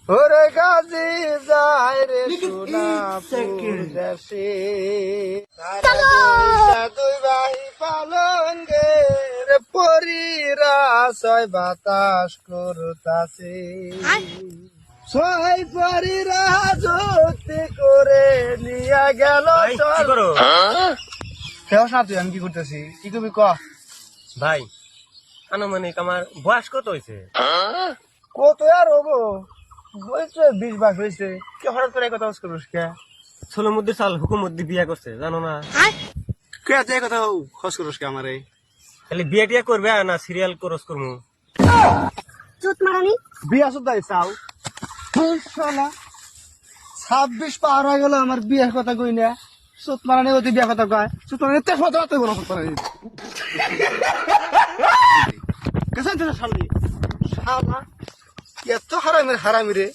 ওরে গাজি যায় রে সোনাপুর দেশে দুই ভাই পালন গে রে পরীরা ছয় বাতাস করতাছে ছয় পরীরা যুক্তি করে নিয়ে গেল কি করো কেউ না তুই আমি কি করতেছি কি কবি ক ভাই আনুমানিক আমার বয়স কত হয়েছে? কত আর হবো বলছে 20 হয়েছে কি হঠাৎ করে এই কথা করিস কে ষোলোর মধ্যে সাল হুকুম মধ্যে বিয়ে করছে জানো না? কে যে কথা খস করিস কে আমারে খালি বিয়ে টিয়া করবে না সিরিয়াল কোর্স করবো? বিয়া সুদাই চাও শালা 26 পার হয়ে গেল আমার বিয়ের কথা কই না সুত মারানি ওই বিয়ের কথা কয় সুত মারানি তেজ মতো তুই বলো সুত মারানি কেসেন তো শালি শালা এত হারামি রে